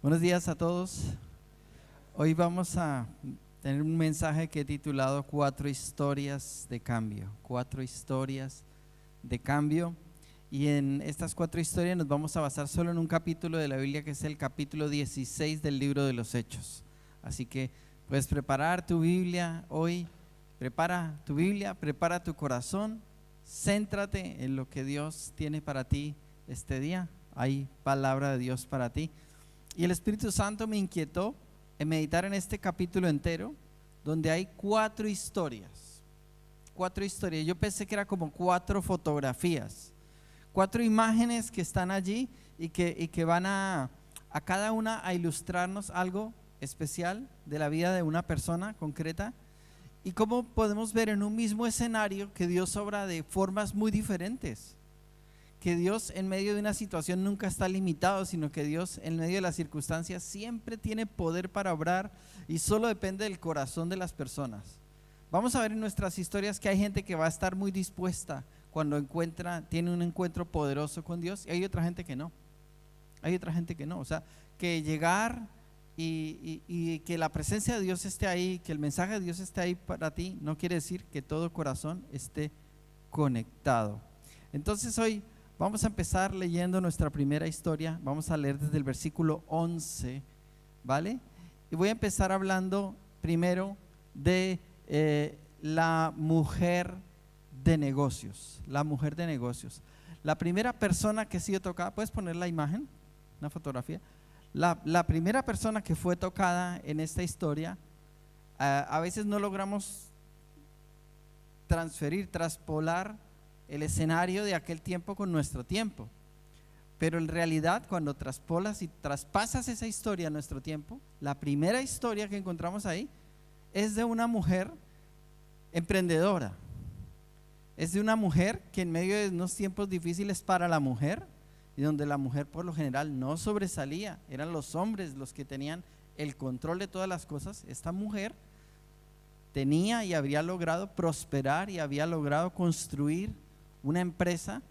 Buenos días a todos. Hoy vamos a tener un mensaje que he titulado Cuatro historias de cambio. Cuatro historias de cambio. Y en estas cuatro historias nos vamos a basar solo en un capítulo de la Biblia, que es el capítulo 16 del libro de los Hechos. Así que puedes preparar tu Biblia hoy. Prepara tu Biblia, prepara tu corazón. Céntrate en lo que Dios tiene para ti este día. Hay palabra de Dios para ti. Y el Espíritu Santo me inquietó en meditar en este capítulo entero, donde hay cuatro historias. Cuatro historias. Yo pensé que era como cuatro fotografías, cuatro imágenes que están allí y que van a cada una a ilustrarnos algo especial de la vida de una persona concreta. Y cómo podemos ver en un mismo escenario que Dios obra de formas muy diferentes. Que Dios en medio de una situación nunca está limitado, sino que Dios en medio de las circunstancias siempre tiene poder para obrar y solo depende del corazón de las personas. Vamos a ver en nuestras historias que hay gente que va a estar muy dispuesta cuando tiene un encuentro poderoso con Dios, y hay otra gente que no. Hay otra gente que no. O sea, que llegar y que la presencia de Dios esté ahí, que el mensaje de Dios esté ahí para ti, no quiere decir que todo corazón esté conectado. Entonces hoy vamos a empezar leyendo nuestra primera historia. Vamos a leer desde el versículo 11, ¿vale? Y voy a empezar hablando primero de la mujer de negocios. La mujer de negocios. La primera persona que ha sido tocada, ¿puedes poner la imagen? Una fotografía. La primera persona que fue tocada en esta historia, a veces no logramos traspolar el escenario de aquel tiempo con nuestro tiempo, pero en realidad cuando traspolas y traspasas esa historia a nuestro tiempo, la primera historia que encontramos ahí es de una mujer emprendedora, es de una mujer que en medio de unos tiempos difíciles para la mujer, y donde la mujer por lo general no sobresalía, eran los hombres los que tenían el control de todas las cosas, esta mujer tenía y había logrado prosperar y había logrado construir una empresa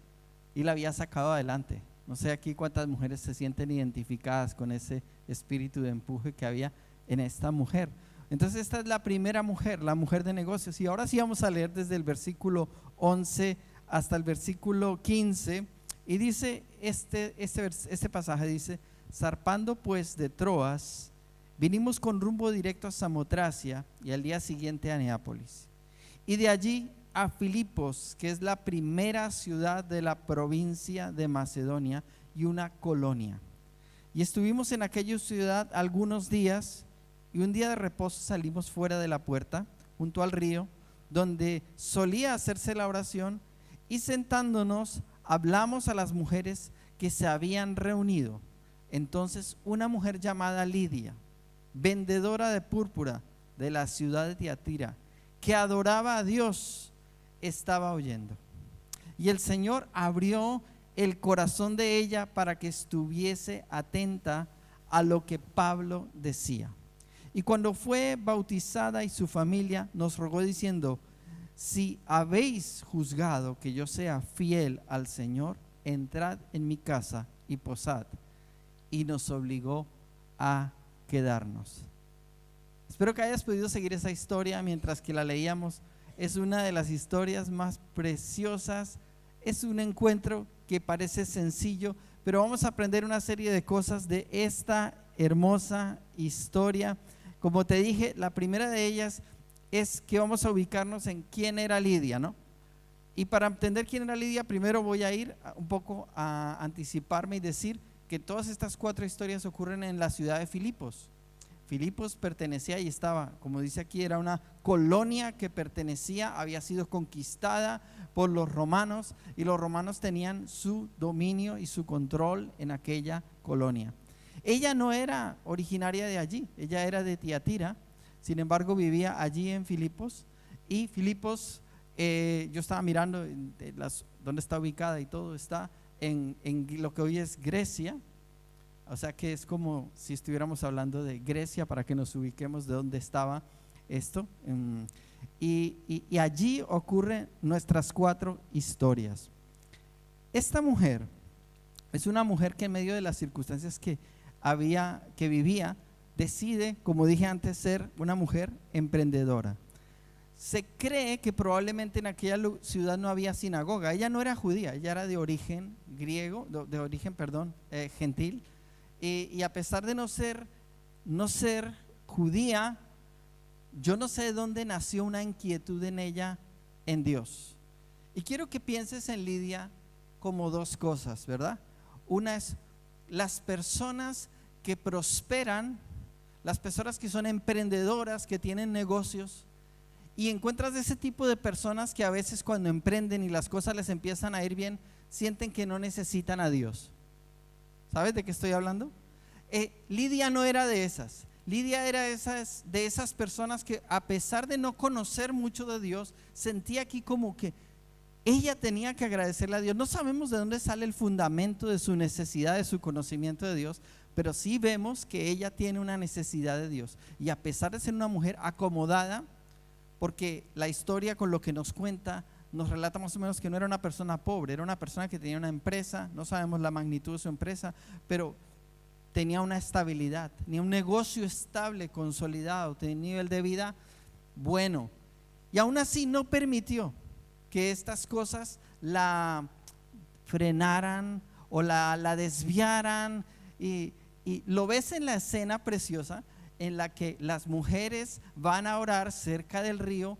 y la había sacado adelante. No sé aquí cuántas mujeres se sienten identificadas con ese espíritu de empuje que había en esta mujer. Entonces esta es la primera mujer, la mujer de negocios. Y ahora sí vamos a leer desde el versículo 11 hasta el versículo 15. Y dice este pasaje, dice: zarpando pues de Troas, vinimos con rumbo directo a Samotracia y al día siguiente a Neápolis. Y de allí a Filipos, que es la primera ciudad de la provincia de Macedonia y una colonia. Y estuvimos en aquella ciudad algunos días, y un día de reposo salimos fuera de la puerta, junto al río, donde solía hacerse la oración, y sentándonos hablamos a las mujeres que se habían reunido. Entonces una mujer llamada Lidia, vendedora de púrpura de la ciudad de Tiatira, que adoraba a Dios, estaba oyendo. Y el Señor abrió el corazón de ella para que estuviese atenta a lo que Pablo decía. Y cuando fue bautizada y su familia, nos rogó diciendo: si habéis juzgado que yo sea fiel al Señor, entrad en mi casa y posad. Y nos obligó a quedarnos. Espero que hayas podido seguir esa historia mientras que la leíamos. Es una de las historias más preciosas. Es un encuentro que parece sencillo, pero vamos a aprender una serie de cosas de esta hermosa historia. Como te dije, la primera de ellas es que vamos a ubicarnos en quién era Lidia, ¿no? Y para entender quién era Lidia, primero voy a ir un poco a anticiparme y decir que todas estas cuatro historias ocurren en la ciudad de Filipos. Filipos pertenecía y estaba, como dice aquí, era una colonia que había sido conquistada por los romanos, y los romanos tenían su dominio y su control en aquella colonia. Ella no era originaria de allí, ella era de Tiatira. Sin embargo, vivía allí en Filipos. Y Filipos, yo estaba mirando dónde está ubicada y todo, está en lo que hoy es Grecia. O sea que es como si estuviéramos hablando de Grecia, para que nos ubiquemos de dónde estaba esto. Y allí ocurren nuestras cuatro historias. Esta mujer es una mujer que en medio de las circunstancias que que vivía, decide, como dije antes, ser una mujer emprendedora. Se cree que probablemente en aquella ciudad no había sinagoga. Ella no era judía, ella era de origen griego, gentil. Y a pesar de no ser judía, yo no sé de dónde nació una inquietud en ella en Dios. Y quiero que pienses en Lidia como dos cosas, ¿verdad? Una es las personas que prosperan, las personas que son emprendedoras, que tienen negocios, y encuentras ese tipo de personas que a veces cuando emprenden y las cosas les empiezan a ir bien, sienten que no necesitan a Dios. ¿Sabes de qué estoy hablando? Lidia no era de esas. Lidia era de esas personas que, a pesar de no conocer mucho de Dios, sentía aquí como que ella tenía que agradecerle a Dios. No sabemos de dónde sale el fundamento de su necesidad, de su conocimiento de Dios, pero sí vemos que ella tiene una necesidad de Dios. Y a pesar de ser una mujer acomodada, porque la historia con lo que nos cuenta nos relata más o menos que no era una persona pobre, era una persona que tenía una empresa, no sabemos la magnitud de su empresa, pero tenía una estabilidad, tenía un negocio estable, consolidado, tenía un nivel de vida bueno, y aún así no permitió que estas cosas la frenaran o la desviaran. Y lo ves en la escena preciosa en la que las mujeres van a orar cerca del río.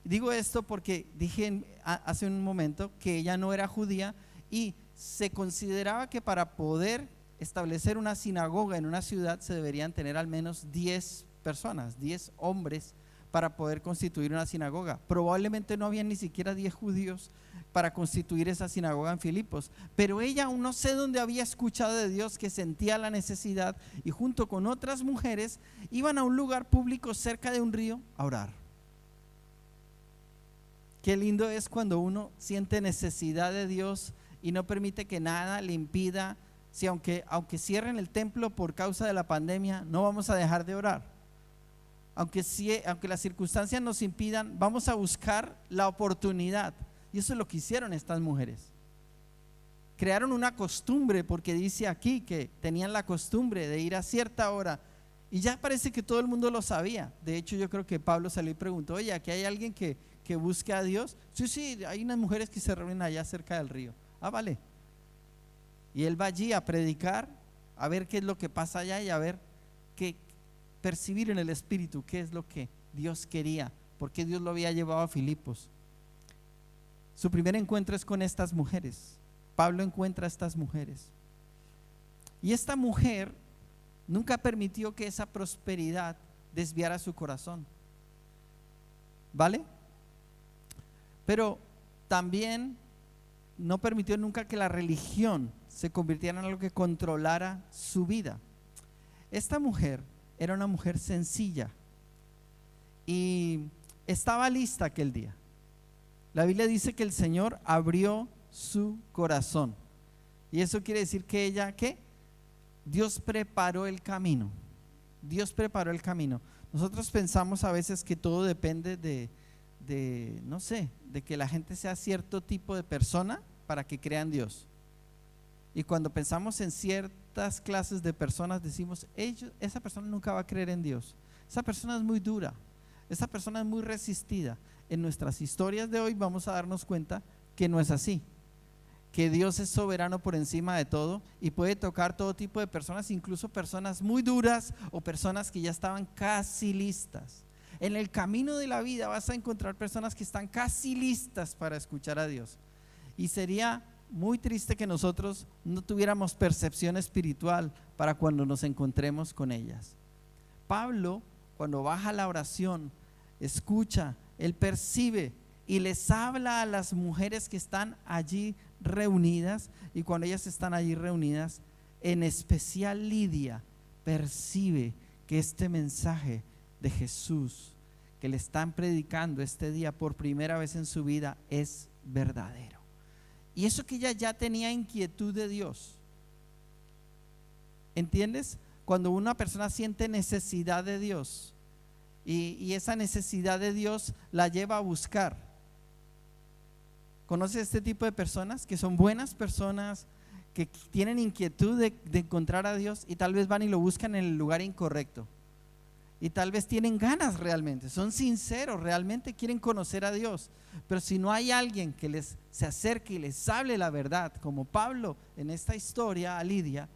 Digo esto porque dije hace un momento que ella no era judía y se consideraba que para poder establecer una sinagoga en una ciudad se deberían tener al menos 10 personas, 10 hombres para poder constituir una sinagoga. Probablemente no había ni siquiera 10 judíos para constituir esa sinagoga en Filipos, pero ella aún no sé dónde había escuchado de Dios que sentía la necesidad, y junto con otras mujeres iban a un lugar público cerca de un río a orar. Qué lindo es cuando uno siente necesidad de Dios y no permite que nada le impida. Si aunque cierren el templo por causa de la pandemia, no vamos a dejar de orar. Aunque las circunstancias nos impidan, vamos a buscar la oportunidad. Y eso es lo que hicieron estas mujeres. Crearon una costumbre, porque dice aquí que tenían la costumbre de ir a cierta hora, y ya parece que todo el mundo lo sabía. De hecho, yo creo que Pablo salió y preguntó: oye, ¿aquí hay alguien que busque a Dios? Sí, hay unas mujeres que se reúnen allá cerca del río. Ah, vale. Y él va allí a predicar, a ver qué es lo que pasa allá y a ver percibir en el espíritu qué es lo que Dios quería, porque Dios lo había llevado a Filipos. Su primer encuentro es con estas mujeres. Pablo encuentra a estas mujeres, y esta mujer nunca permitió que esa prosperidad desviara su corazón, ¿vale? Pero también no permitió nunca que la religión se convirtiera en algo que controlara su vida. Esta mujer era una mujer sencilla y estaba lista aquel día. La Biblia dice que el Señor abrió su corazón, y eso quiere decir que ella, ¿qué? Dios preparó el camino. Dios preparó el camino. Nosotros pensamos a veces que todo depende no sé, de que la gente sea cierto tipo de persona para que crean Dios. Y cuando pensamos en ciertas clases de personas, decimos: esa persona nunca va a creer en Dios. Esa persona es muy dura, esa persona es muy resistida. En nuestras historias de hoy vamos a darnos cuenta que no es así, que Dios es soberano por encima de todo y puede tocar todo tipo de personas, incluso personas muy duras o personas que ya estaban casi listas. En el camino de la vida vas a encontrar personas que están casi listas para escuchar a Dios, y sería muy triste que nosotros no tuviéramos percepción espiritual para cuando nos encontremos con ellas. Pablo, cuando baja la oración, escucha, él percibe y les habla a las mujeres que están allí reunidas, y cuando ellas están allí reunidas, en especial Lidia percibe que este mensaje de Jesús que le están predicando este día por primera vez en su vida es verdadero. Y eso que ella ya tenía inquietud de Dios. ¿Entiendes? Cuando una persona siente necesidad de Dios y esa necesidad de Dios la lleva a buscar. ¿Conoces este tipo de personas que son buenas personas, que tienen inquietud de encontrar a Dios y tal vez van y lo buscan en el lugar incorrecto. Y tal vez tienen ganas realmente, son sinceros, realmente quieren conocer a Dios. Pero si no hay alguien que les se acerque y les hable la verdad, como Pablo en esta historia a Lidia,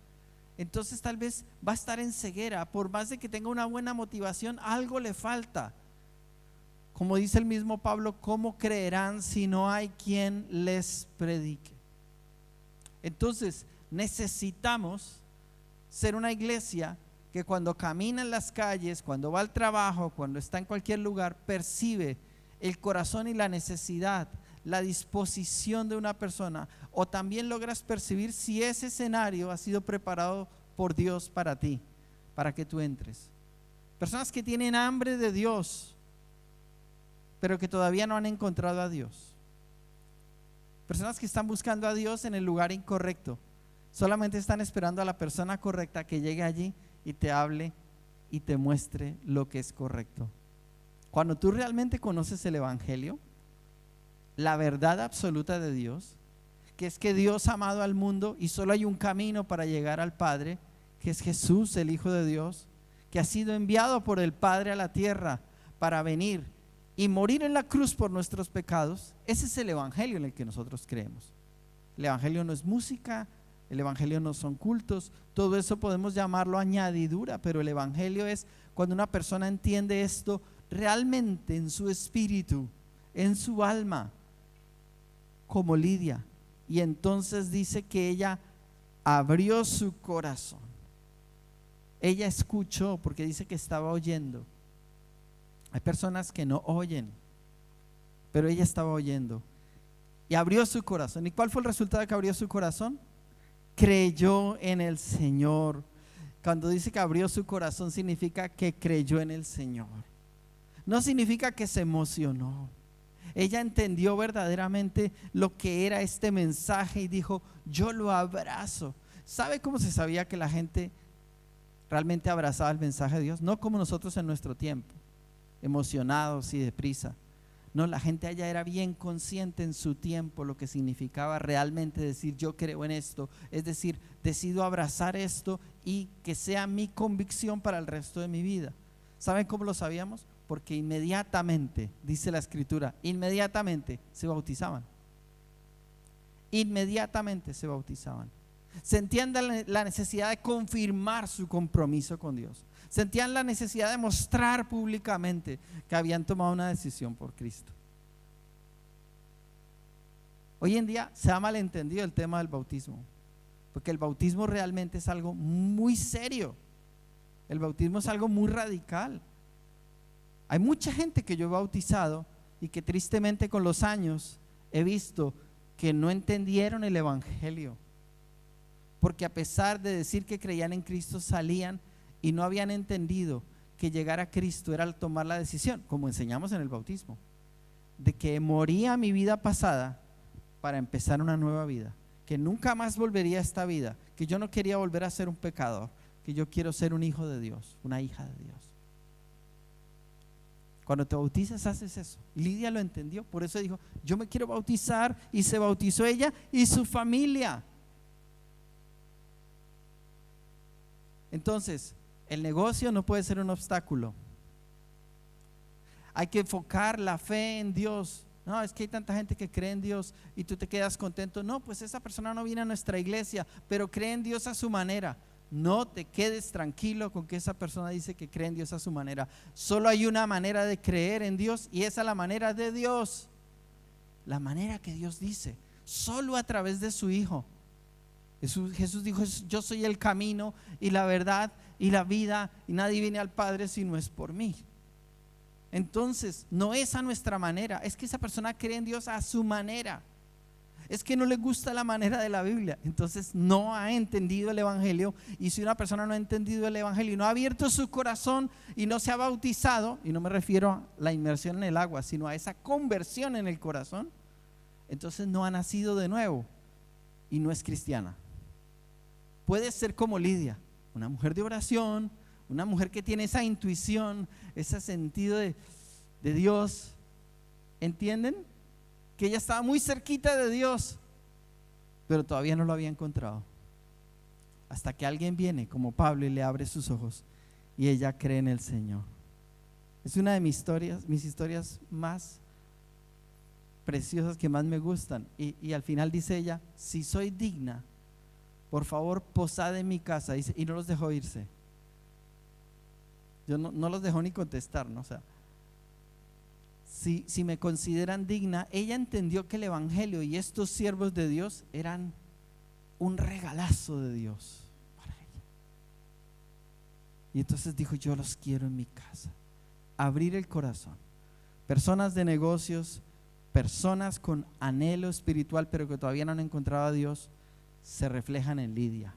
entonces tal vez va a estar en ceguera. Por más de que tenga una buena motivación, algo le falta. Como dice el mismo Pablo, ¿cómo creerán si no hay quien les predique? Entonces necesitamos ser una iglesia que cuando camina en las calles, cuando va al trabajo, cuando está en cualquier lugar, percibe el corazón y la necesidad, la disposición de una persona, o también logras percibir si ese escenario ha sido preparado por Dios para ti, para que tú entres. Personas que tienen hambre de Dios, pero que todavía no han encontrado a Dios. Personas que están buscando a Dios en el lugar incorrecto, solamente están esperando a la persona correcta que llegue allí y te hable y te muestre lo que es correcto. Cuando tú realmente conoces el Evangelio, la verdad absoluta de Dios, que es que Dios ha amado al mundo y solo hay un camino para llegar al Padre, que es Jesús, el Hijo de Dios, que ha sido enviado por el Padre a la tierra para venir y morir en la cruz por nuestros pecados. Ese es el Evangelio en el que nosotros creemos. El Evangelio no es música, el Evangelio no son cultos, todo eso podemos llamarlo añadidura, pero el Evangelio es cuando una persona entiende esto realmente en su espíritu, en su alma, como Lidia, y entonces dice que ella abrió su corazón. Ella escuchó, porque dice que estaba oyendo. Hay personas que no oyen, pero ella estaba oyendo y abrió su corazón. ¿Y cuál fue el resultado de que abrió su corazón? Creyó en el Señor. Cuando dice que abrió su corazón, significa que creyó en el Señor. No significa que se emocionó. Ella entendió verdaderamente lo que era este mensaje y dijo: yo lo abrazo. ¿Sabe cómo se sabía que la gente realmente abrazaba el mensaje de Dios? No como nosotros en nuestro tiempo, emocionados y deprisa. No, la gente allá era bien consciente en su tiempo lo que significaba realmente decir: yo creo en esto, es decir, decido abrazar esto y que sea mi convicción para el resto de mi vida. ¿Saben cómo lo sabíamos? Porque inmediatamente, dice la Escritura, inmediatamente se bautizaban. Inmediatamente se bautizaban. Sentían la necesidad de confirmar su compromiso con Dios. Sentían la necesidad de mostrar públicamente que habían tomado una decisión por Cristo. Hoy en día se ha malentendido el tema del bautismo, porque el bautismo realmente es algo muy serio. El bautismo es algo muy radical. Hay mucha gente que yo he bautizado y que tristemente con los años he visto que no entendieron el Evangelio, porque a pesar de decir que creían en Cristo, salían y no habían entendido que llegar a Cristo era tomar la decisión, como enseñamos en el bautismo, de que moría mi vida pasada para empezar una nueva vida, que nunca más volvería a esta vida, que yo no quería volver a ser un pecador, que yo quiero ser un hijo de Dios, una hija de Dios. Cuando te bautizas haces eso. Lidia lo entendió, por eso dijo: yo me quiero bautizar, y se bautizó ella y su familia. Entonces, el negocio no puede ser un obstáculo. Hay que enfocar la fe en Dios. No, es que hay tanta gente que cree en Dios y tú te quedas contento. No, pues esa persona no viene a nuestra iglesia, pero cree en Dios a su manera. No te quedes tranquilo con que esa persona dice que cree en Dios a su manera. Solo hay una manera de creer en Dios, y esa es la manera de Dios, la manera que Dios dice, solo a través de su Hijo. Jesús dijo: yo soy el camino y la verdad y la vida, y nadie viene al Padre si no es por mí. Entonces no es a nuestra manera, es que esa persona cree en Dios a su manera. Es que no le gusta la manera de la Biblia, entonces no ha entendido el Evangelio. Y si una persona no ha entendido el Evangelio y no ha abierto su corazón y no se ha bautizado, y no me refiero a la inmersión en el agua, sino a esa conversión en el corazón, entonces no ha nacido de nuevo y no es cristiana. Puede ser como Lidia, una mujer de oración, una mujer que tiene esa intuición, ese sentido de Dios. ¿Entienden? Que ella estaba muy cerquita de Dios, pero todavía no lo había encontrado. hasta que alguien viene como Pablo y le abre sus ojos y ella cree en el Señor. Es una de mis historias más preciosas, que más me gustan. Y al final dice ella: si soy digna, por favor posad en mi casa. Dice, y no los dejó irse. Yo no los dejó ni contestar, ¿no? O sea, si me consideran digna. Ella entendió que el evangelio y estos siervos de Dios eran un regalazo de Dios para ella. Y entonces dijo: yo los quiero en mi casa. Abrir el corazón. Personas de negocios, personas con anhelo espiritual pero que todavía no han encontrado a Dios, se reflejan en Lidia.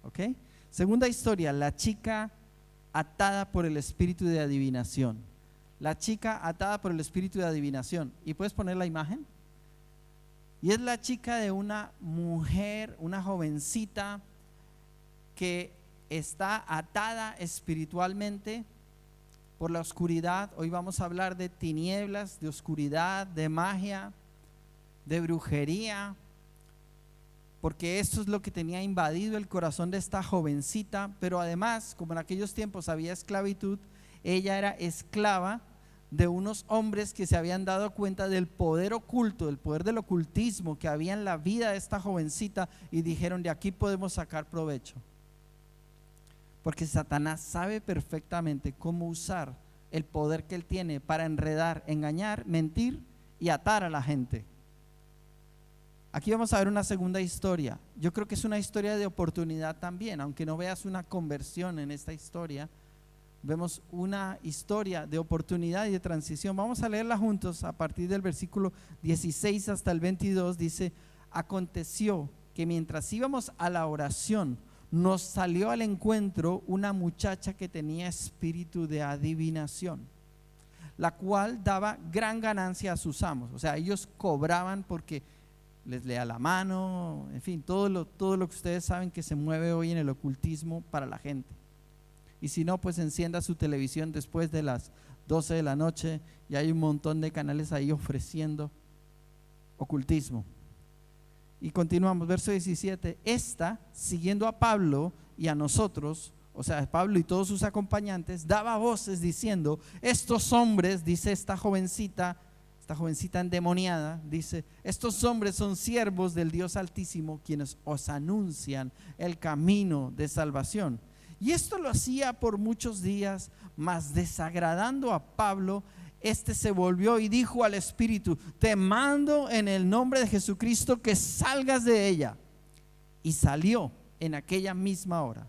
¿Ok? Segunda historia, la chica atada por el espíritu de adivinación. La chica atada por el espíritu de adivinación. ¿Y puedes poner la imagen? Y es la chica de una mujer, una jovencita que está atada espiritualmente por la oscuridad. Hoy vamos a hablar de tinieblas, de oscuridad, de magia, de brujería, porque esto es lo que tenía invadido el corazón de esta jovencita. Pero además, como en aquellos tiempos había esclavitud, ella era esclava de unos hombres que se habían dado cuenta del poder oculto, del poder del ocultismo que había en la vida de esta jovencita, y dijeron: de aquí podemos sacar provecho. Porque Satanás sabe perfectamente cómo usar el poder que él tiene para enredar, engañar, mentir y atar a la gente. Aquí vamos a ver una segunda historia. Yo creo que es una historia de oportunidad también, aunque no veas una conversión en esta historia. Vemos una historia de oportunidad y de transición. Vamos a leerla juntos a partir del versículo 16 hasta el 22. Dice: aconteció que mientras íbamos a la oración, nos salió al encuentro una muchacha que tenía espíritu de adivinación, la cual daba gran ganancia a sus amos. O sea, ellos cobraban porque les leía la mano, en fin, todo lo que ustedes saben que se mueve hoy en el ocultismo para la gente. Y si no, pues encienda su televisión después de las 12 de la noche y hay un montón de canales ahí ofreciendo ocultismo. Y continuamos, verso 17. Esta, siguiendo a Pablo y a nosotros, o sea, Pablo y todos sus acompañantes, daba voces diciendo: estos hombres, dice esta jovencita endemoniada, dice: estos hombres son siervos del Dios Altísimo, quienes os anuncian el camino de salvación. Y esto lo hacía por muchos días, mas desagradando a Pablo, este se volvió y dijo al espíritu: te mando en el nombre de Jesucristo que salgas de ella. Y salió en aquella misma hora.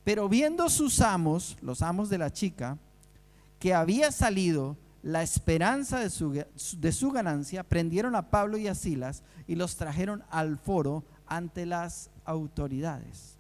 Pero viendo sus amos, los amos de la chica, que había salido la esperanza de su ganancia, prendieron a Pablo y a Silas y los trajeron al foro ante las autoridades.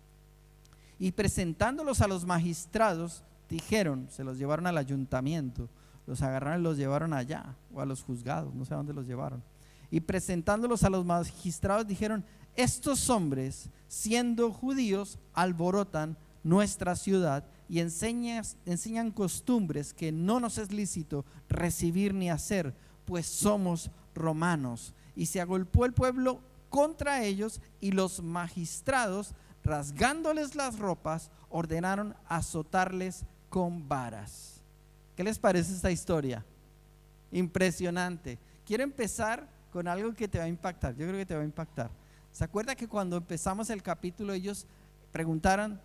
Y presentándolos a los magistrados, dijeron, se los llevaron al ayuntamiento, los agarraron y los llevaron allá, o a los juzgados, no sé a dónde los llevaron. Y presentándolos a los magistrados, dijeron: estos hombres, siendo judíos, alborotan nuestra ciudad y enseñan costumbres que no nos es lícito recibir ni hacer, pues somos romanos. Y se agolpó el pueblo contra ellos, y los magistrados, rasgándoles las ropas, ordenaron azotarles con varas. ¿Qué les parece esta historia? Impresionante. Quiero empezar con algo que te va a impactar. Yo creo que te va a impactar. ¿Se acuerda que cuando empezamos el capítulo ellos preguntaron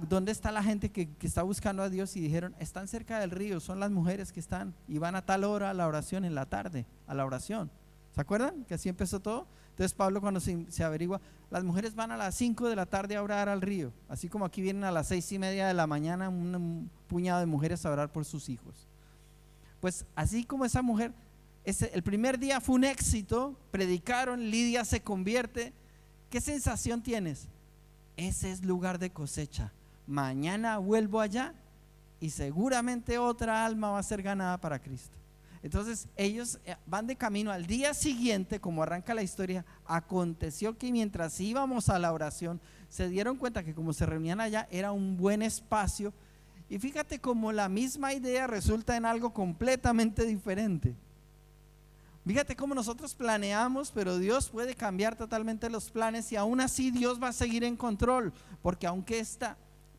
dónde está la gente que está buscando a Dios? Y dijeron: están cerca del río, son las mujeres que están y van a tal hora a la oración, en la tarde a la oración. ¿Se acuerdan que así empezó todo? Entonces Pablo, cuando se averigua, las mujeres van a las 5 de la tarde a orar al río, así como aquí vienen a las 6:30 de la mañana un puñado de mujeres a orar por sus hijos. Pues así como esa mujer, el primer día fue un éxito, predicaron, Lidia se convierte. ¿Qué sensación tienes? Ese es lugar de cosecha. Mañana vuelvo allá y seguramente otra alma va a ser ganada para Cristo. Entonces ellos van de camino. Al día siguiente, como arranca la historia, aconteció que mientras íbamos a la oración, se dieron cuenta que como se reunían allá era un buen espacio. Y fíjate cómo la misma idea resulta en algo completamente diferente. Fíjate cómo nosotros planeamos, pero Dios puede cambiar totalmente los planes y aún así Dios va a seguir en control, porque aunque esta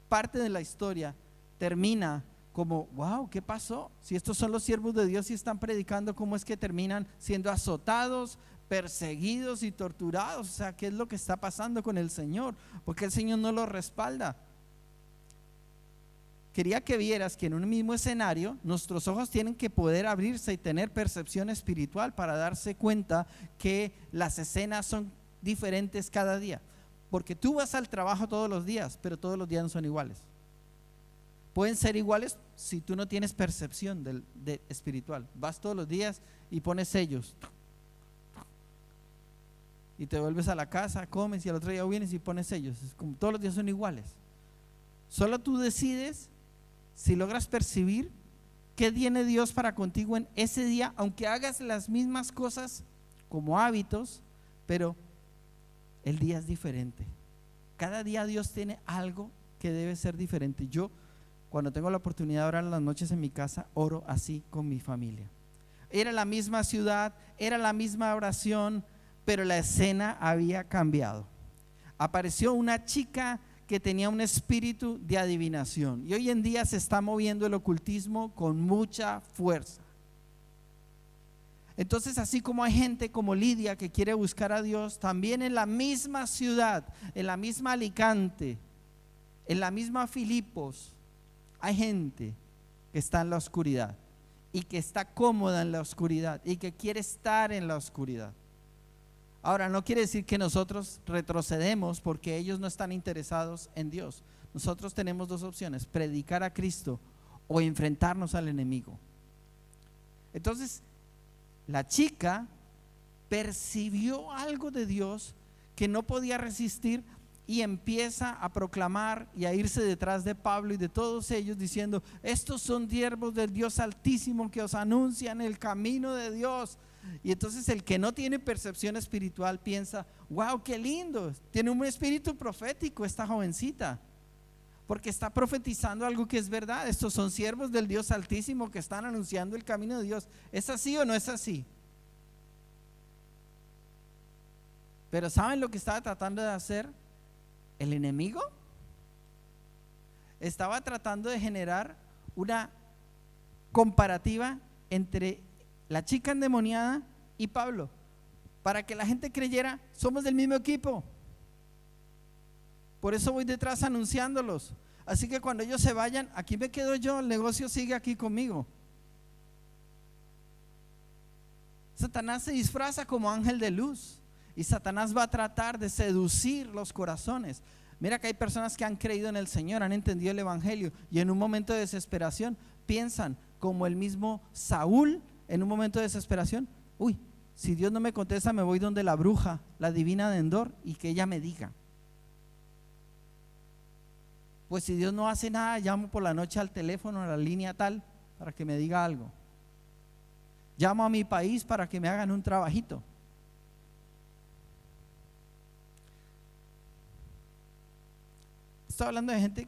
parte de la historia termina como, wow, ¿qué pasó? Si estos son los siervos de Dios y están predicando, ¿cómo es que terminan siendo azotados, perseguidos y torturados? O sea, ¿qué es lo que está pasando con el Señor? Porque el Señor no los respalda. Quería que vieras que en un mismo escenario nuestros ojos tienen que poder abrirse y tener percepción espiritual para darse cuenta que las escenas son diferentes cada día. Porque tú vas al trabajo todos los días, pero todos los días no son iguales. Pueden ser iguales si tú no tienes percepción de espiritual. Vas todos los días y pones sellos. Y te vuelves a la casa, comes y al otro día vienes y pones sellos. Es como todos los días son iguales. Solo tú decides si logras percibir qué tiene Dios para contigo en ese día, aunque hagas las mismas cosas como hábitos, pero el día es diferente. Cada día Dios tiene algo que debe ser diferente. Yo, cuando tengo la oportunidad de orar en las noches en mi casa, oro así con mi familia. Era la misma ciudad, era la misma oración, pero la escena había cambiado. Apareció una chica que tenía un espíritu de adivinación y hoy en día se está moviendo el ocultismo con mucha fuerza. Entonces, así como hay gente como Lidia que quiere buscar a Dios, también en la misma ciudad, en la misma Alicante, en la misma Filipos, hay gente que está en la oscuridad y que está cómoda en la oscuridad y que quiere estar en la oscuridad. Ahora, no quiere decir que nosotros retrocedemos porque ellos no están interesados en Dios. Nosotros tenemos dos opciones: predicar a Cristo o enfrentarnos al enemigo. Entonces, la chica percibió algo de Dios que no podía resistir y empieza a proclamar y a irse detrás de Pablo y de todos ellos diciendo: estos son siervos del Dios Altísimo que os anuncian el camino de Dios. Y entonces el que no tiene percepción espiritual piensa: wow, qué lindo, tiene un espíritu profético esta jovencita, porque está profetizando algo que es verdad. Estos son siervos del Dios Altísimo que están anunciando el camino de Dios. ¿Es así o no es así? Pero ¿saben lo que estaba tratando de hacer el enemigo? Estaba tratando de generar una comparativa entre la chica endemoniada y Pablo, para que la gente creyera: somos del mismo equipo, por eso voy detrás anunciándolos, así que cuando ellos se vayan, aquí me quedo yo, el negocio sigue aquí conmigo. Satanás se disfraza como ángel de luz y Satanás va a tratar de seducir los corazones. Mira que hay personas que han creído en el Señor, han entendido el evangelio y en un momento de desesperación piensan como el mismo Saúl. En un momento de desesperación: uy, si Dios no me contesta, me voy donde la bruja, la divina de Endor, y que ella me diga. Pues si Dios no hace nada, llamo por la noche al teléfono, a la línea tal, para que me diga algo. Llamo a mi país para que me hagan un trabajito. Estoy hablando de gente,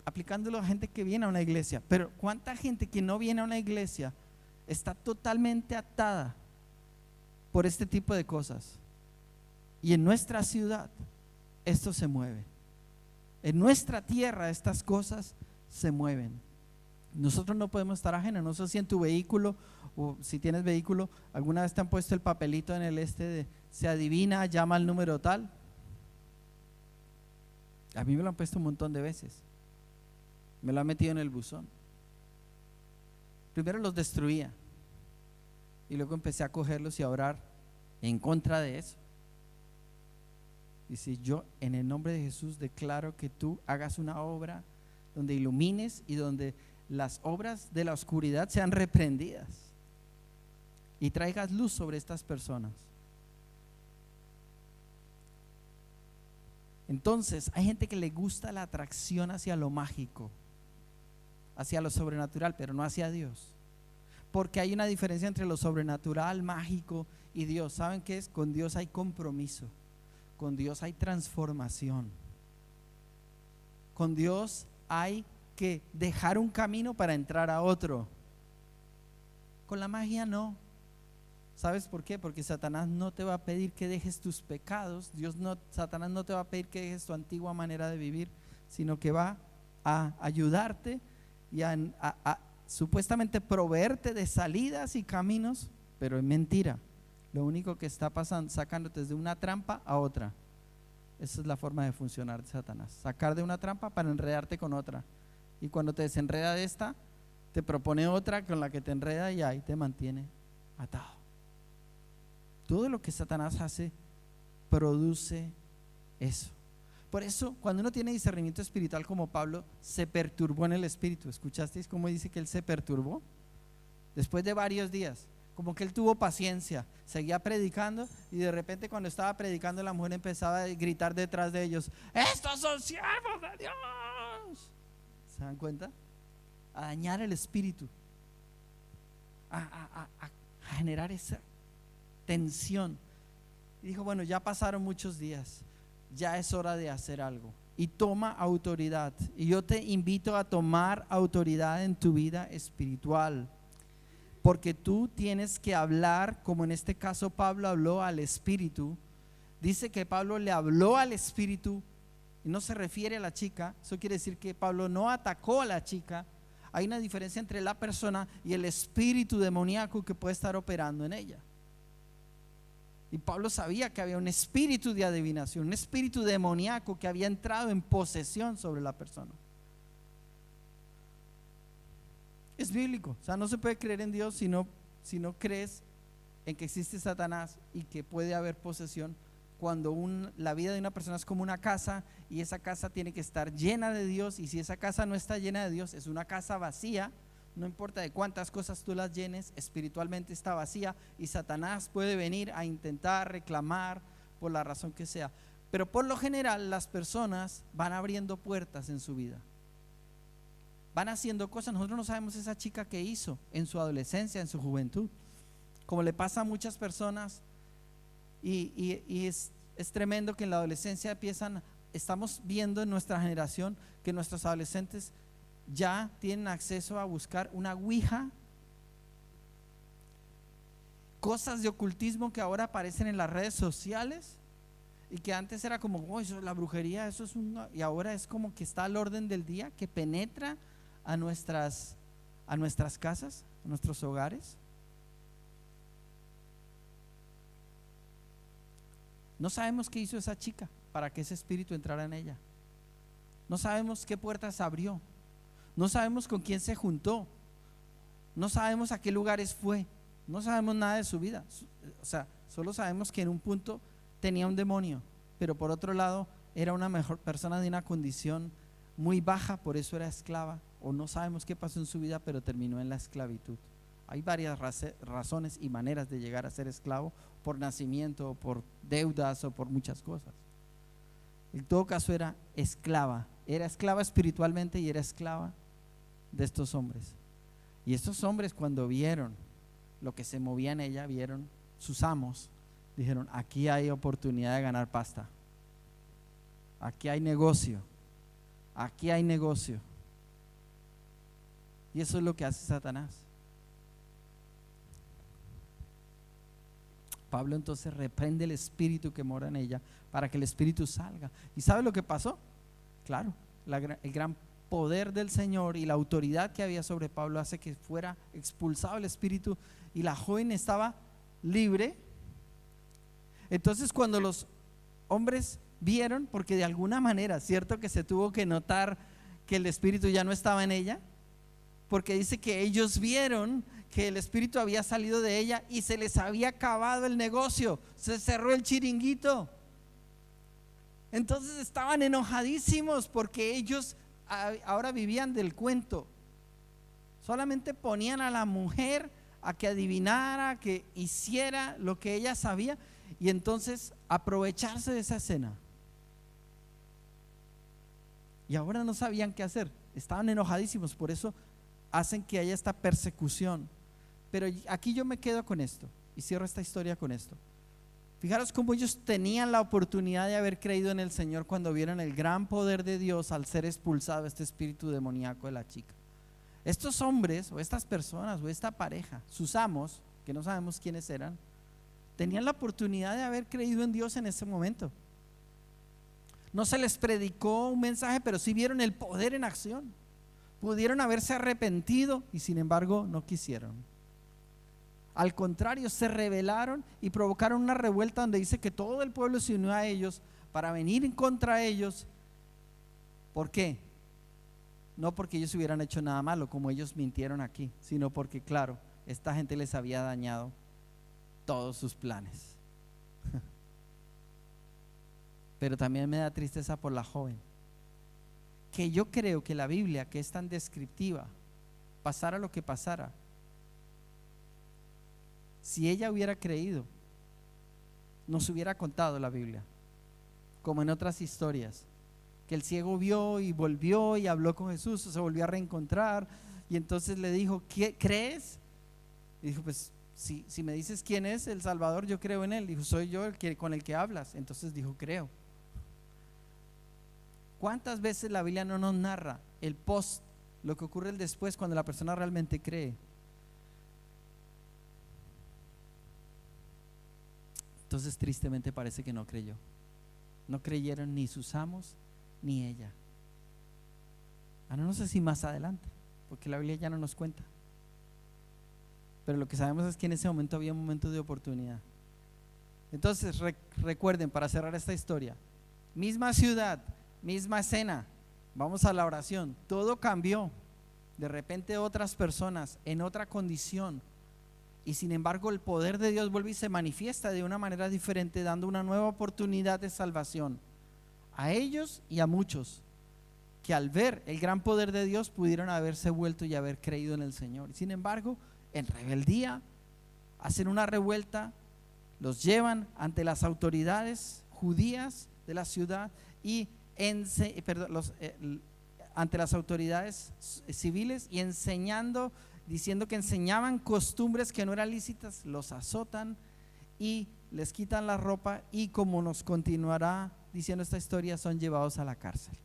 aplicándolo a gente que viene a una iglesia, pero ¿cuánta gente que no viene a una iglesia está totalmente atada por este tipo de cosas? Y en nuestra ciudad esto se mueve. En nuestra tierra estas cosas se mueven. Nosotros no podemos estar ajenos. No sé si en tu vehículo, o si tienes vehículo, alguna vez te han puesto el papelito en el de se adivina, llama al número tal. A mí me lo han puesto un montón de veces. Me lo han metido en el buzón. Primero los destruía y luego empecé a cogerlos y a orar en contra de eso. Dice: yo en el nombre de Jesús declaro que tú hagas una obra donde ilumines y donde las obras de la oscuridad sean reprendidas y traigas luz sobre estas personas. Entonces hay gente que le gusta la atracción hacia lo mágico, hacia lo sobrenatural, pero no hacia Dios, porque hay una diferencia entre lo sobrenatural, mágico y Dios. ¿Saben qué es? Con Dios hay compromiso, con Dios hay transformación, con Dios hay que dejar un camino para entrar a otro. Con la magia no. ¿Sabes por qué? Porque Satanás no te va a pedir que dejes tus pecados, Satanás no te va a pedir que dejes tu antigua manera de vivir, sino que va a ayudarte y a supuestamente proveerte de salidas y caminos, pero es mentira. Lo único que está pasando, sacándote de una trampa a otra. Esa es la forma de funcionar de Satanás, sacar de una trampa para enredarte con otra, y cuando te desenreda de esta, te propone otra con la que te enreda y ahí te mantiene atado. Todo lo que Satanás hace produce eso. Por eso, cuando uno tiene discernimiento espiritual como Pablo, se perturbó en el espíritu. ¿Escuchasteis cómo dice que él se perturbó? Después de varios días, como que él tuvo paciencia, seguía predicando, y de repente cuando estaba predicando, la mujer empezaba a gritar detrás de ellos: ¡estos son siervos de Dios! ¿Se dan cuenta? A dañar el espíritu, a generar esa tensión. Y dijo: bueno, ya pasaron muchos días, ya es hora de hacer algo. Y toma autoridad. Y yo te invito a tomar autoridad en tu vida espiritual, porque tú tienes que hablar, como en este caso Pablo habló al espíritu. Dice que Pablo le habló al espíritu y no se refiere a la chica. Eso quiere decir que Pablo no atacó a la chica. Hay una diferencia entre la persona y el espíritu demoníaco que puede estar operando en ella. Y Pablo sabía que había un espíritu de adivinación, un espíritu demoníaco que había entrado en posesión sobre la persona. Es bíblico, o sea, no se puede creer en Dios si no crees en que existe Satanás y que puede haber posesión, cuando la vida de una persona es como una casa, y esa casa tiene que estar llena de Dios, y si esa casa no está llena de Dios, es una casa vacía. No importa de cuántas cosas tú las llenes, espiritualmente está vacía, y Satanás puede venir a intentar reclamar por la razón que sea. Pero por lo general las personas van abriendo puertas en su vida, van haciendo cosas. Nosotros no sabemos esa chica que hizo en su adolescencia, en su juventud, como le pasa a muchas personas. Y es tremendo que en la adolescencia estamos viendo en nuestra generación que nuestros adolescentes ya tienen acceso a buscar una ouija, cosas de ocultismo que ahora aparecen en las redes sociales, y que antes era como: oh, eso es la brujería, eso es y ahora es como que está al orden del día, que penetra a nuestras casas, a nuestros hogares. No sabemos qué hizo esa chica para que ese espíritu entrara en ella. No sabemos qué puertas abrió. No sabemos con quién se juntó. No sabemos a qué lugares fue. No sabemos nada de su vida. O sea, solo sabemos que en un punto tenía un demonio, pero por otro lado era una mejor persona de una condición muy baja, por eso era esclava. O no sabemos qué pasó en su vida, pero terminó en la esclavitud. Hay varias razones y maneras de llegar a ser esclavo: por nacimiento, o por deudas, o por muchas cosas. En todo caso era esclava espiritualmente, y era esclava de estos hombres. Y estos hombres, cuando vieron lo que se movía en ella, vieron sus amos, dijeron: aquí hay oportunidad de ganar pasta, aquí hay negocio, aquí hay negocio. Y eso es lo que hace Satanás. Pablo entonces reprende el espíritu que mora en ella para que el espíritu salga. ¿Y sabe lo que pasó? Claro, el gran poder del Señor y la autoridad que había sobre Pablo hace que fuera expulsado el espíritu, y la joven estaba libre. Entonces, cuando los hombres vieron, porque de alguna manera, cierto que se tuvo que notar que el espíritu ya no estaba en ella, porque dice que ellos vieron que el espíritu había salido de ella y se les había acabado el negocio, se cerró el chiringuito. Entonces estaban enojadísimos porque ellos ahora vivían del cuento. Solamente ponían a la mujer a que adivinara, que hiciera lo que ella sabía, y entonces aprovecharse de esa escena. Y ahora no sabían qué hacer, estaban enojadísimos, por eso hacen que haya esta persecución. Pero aquí yo me quedo con esto y cierro esta historia con esto. Fijaros cómo ellos tenían la oportunidad de haber creído en el Señor cuando vieron el gran poder de Dios al ser expulsado este espíritu demoníaco de la chica. Estos hombres, o estas personas, o esta pareja, sus amos, que no sabemos quiénes eran, tenían la oportunidad de haber creído en Dios en ese momento. No se les predicó un mensaje, pero sí vieron el poder en acción. Pudieron haberse arrepentido y sin embargo no quisieron. Al contrario, se rebelaron y provocaron una revuelta donde dice que todo el pueblo se unió a ellos para venir en contra de ellos. ¿Por qué? No porque ellos hubieran hecho nada malo, como ellos mintieron aquí, sino porque, claro, esta gente les había dañado todos sus planes. Pero también me da tristeza por la joven, que yo creo que la Biblia, que es tan descriptiva, pasara lo que pasara, si ella hubiera creído, nos hubiera contado la Biblia, como en otras historias, que el ciego vio y volvió y habló con Jesús, se volvió a reencontrar y entonces le dijo, ¿qué crees? Y dijo, pues si me dices quién es el Salvador, yo creo en él. Dijo, soy yo con el que hablas. Entonces dijo, creo. ¿Cuántas veces la Biblia no nos narra el post, lo que ocurre el después, cuando la persona realmente cree? Entonces tristemente parece que no creyó. No creyeron ni sus amos ni ella. Ahora no sé si más adelante, porque la Biblia ya no nos cuenta. Pero lo que sabemos es que en ese momento había un momento de oportunidad. Entonces recuerden, para cerrar esta historia, misma ciudad, misma escena, vamos a la oración, todo cambió. De repente otras personas en otra condición, y sin embargo el poder de Dios vuelve y se manifiesta de una manera diferente, dando una nueva oportunidad de salvación a ellos y a muchos que al ver el gran poder de Dios pudieron haberse vuelto y haber creído en el Señor. Sin embargo, en rebeldía hacen una revuelta, los llevan ante las autoridades judías de la ciudad y ante las autoridades civiles, y enseñando, diciendo que enseñaban costumbres que no eran lícitas, los azotan y les quitan la ropa, y como nos continuará diciendo esta historia, son llevados a la cárcel.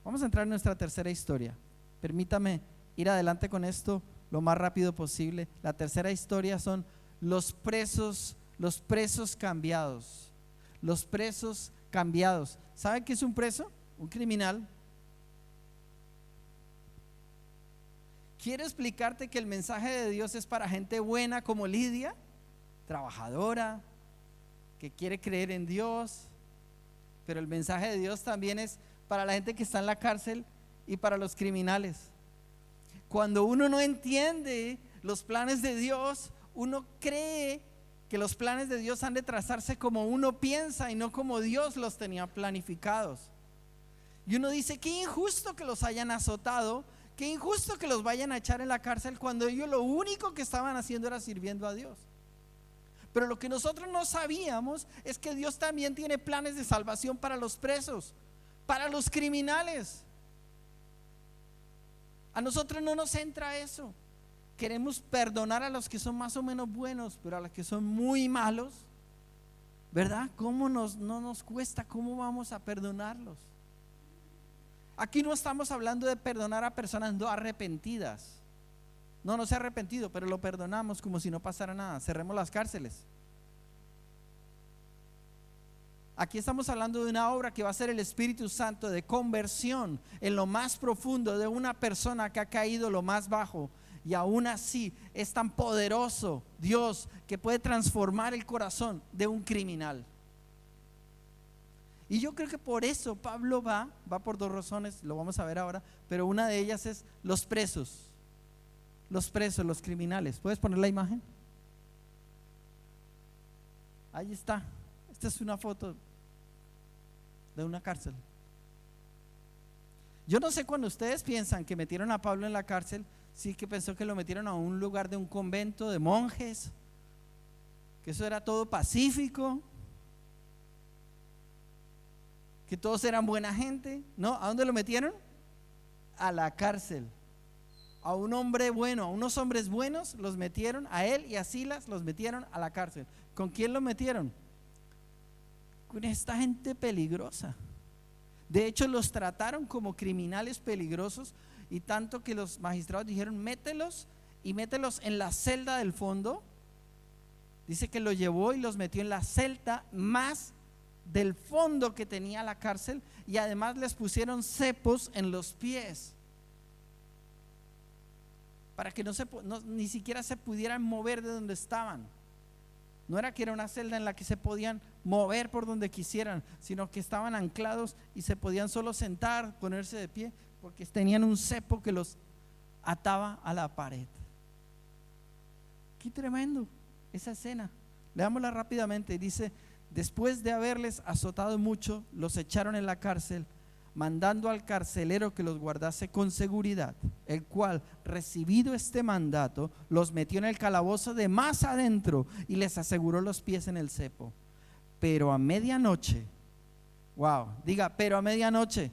Vamos a entrar en nuestra tercera historia. Permítame ir adelante con esto lo más rápido posible. La tercera historia son los presos cambiados. Los presos cambiados. ¿Saben qué es un preso? Un criminal. Quiero explicarte que el mensaje de Dios es para gente buena como Lidia, trabajadora, que quiere creer en Dios, pero el mensaje de Dios también es para la gente que está en la cárcel y para los criminales. Cuando uno no entiende los planes de Dios, uno cree que los planes de Dios han de trazarse como uno piensa y no como Dios los tenía planificados. Y uno dice, qué injusto que los hayan azotado, qué injusto que los vayan a echar en la cárcel, cuando ellos lo único que estaban haciendo era sirviendo a Dios. Pero lo que nosotros no sabíamos es que Dios también tiene planes de salvación para los presos, para los criminales. A nosotros no nos entra eso. Queremos perdonar a los que son más o menos buenos, pero a los que son muy malos, ¿verdad? ¿Cómo no nos cuesta? ¿Cómo vamos a perdonarlos? Aquí no estamos hablando de perdonar a personas no arrepentidas. No se ha arrepentido, pero lo perdonamos como si no pasara nada. Cerremos las cárceles. Aquí estamos hablando de una obra que va a ser el Espíritu Santo, de conversión en lo más profundo de una persona que ha caído lo más bajo, y aún así es tan poderoso Dios que puede transformar el corazón de un criminal. Y yo creo que por eso Pablo va por dos razones, lo vamos a ver ahora, pero una de ellas es los presos, los criminales. ¿Puedes poner la imagen? Ahí está. Esta es una foto de una cárcel. Yo no sé, cuando ustedes piensan que metieron a Pablo en la cárcel, sí que pensó que lo metieron a un lugar de un convento de monjes, que eso era todo pacífico, que todos eran buena gente. No, ¿a dónde lo metieron? A la cárcel. A un hombre bueno, a unos hombres buenos los metieron, a él y a Silas los metieron a la cárcel. ¿Con quién lo metieron? Con esta gente peligrosa. De hecho, los trataron como criminales peligrosos, y tanto que los magistrados dijeron, mételos en la celda del fondo, Dice que lo llevó y los metió en la celda más del fondo que tenía la cárcel, y además les pusieron cepos en los pies para que ni siquiera se pudieran mover de donde estaban. No era que era una celda en la que se podían mover por donde quisieran, sino que estaban anclados y se podían solo sentar, ponerse de pie, porque tenían un cepo que los ataba a la pared. Qué tremendo esa escena. Leámosla rápidamente. Dice: después de haberles azotado mucho, los echaron en la cárcel, mandando al carcelero que los guardase con seguridad, el cual, recibido este mandato, los metió en el calabozo de más adentro y les aseguró los pies en el cepo. Pero a medianoche, wow, diga, pero a medianoche,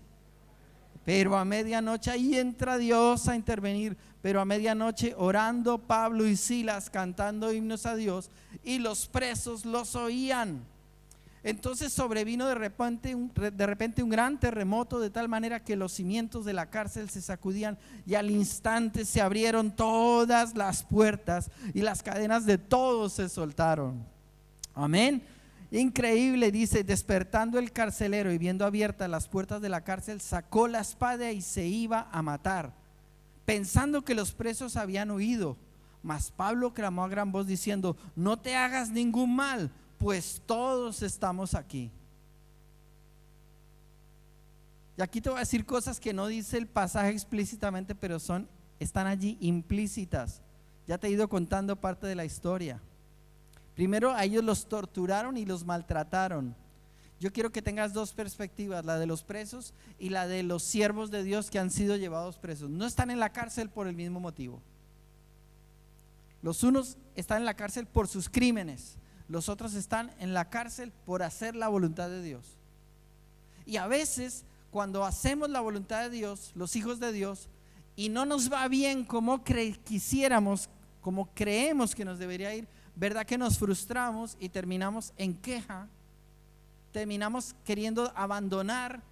ahí entra Dios a intervenir. Pero a medianoche, orando Pablo y Silas, cantando himnos a Dios, y los presos los oían. Entonces sobrevino de repente un gran terremoto, de tal manera que los cimientos de la cárcel se sacudían, y al instante se abrieron todas las puertas y las cadenas de todos se soltaron. Amén. Increíble. Dice: despertando el carcelero y viendo abiertas las puertas de la cárcel, sacó la espada y se iba a matar, pensando que los presos habían huido. Mas Pablo clamó a gran voz diciendo: no te hagas ningún mal, pues todos estamos aquí. Y aquí te voy a decir cosas que no dice el pasaje explícitamente, pero están allí implícitas. Ya te he ido contando parte de la historia. Primero, a ellos los torturaron y los maltrataron. Yo quiero que tengas dos perspectivas: la de los presos y la de los siervos de Dios que han sido llevados presos. No están en la cárcel por el mismo motivo. Los unos están en la cárcel por sus crímenes, los otros están en la cárcel por hacer la voluntad de Dios. Y a veces, cuando hacemos la voluntad de Dios, los hijos de Dios, y no nos va bien como quisiéramos, como creemos que nos debería ir, ¿verdad que nos frustramos y terminamos en queja? Terminamos queriendo abandonar.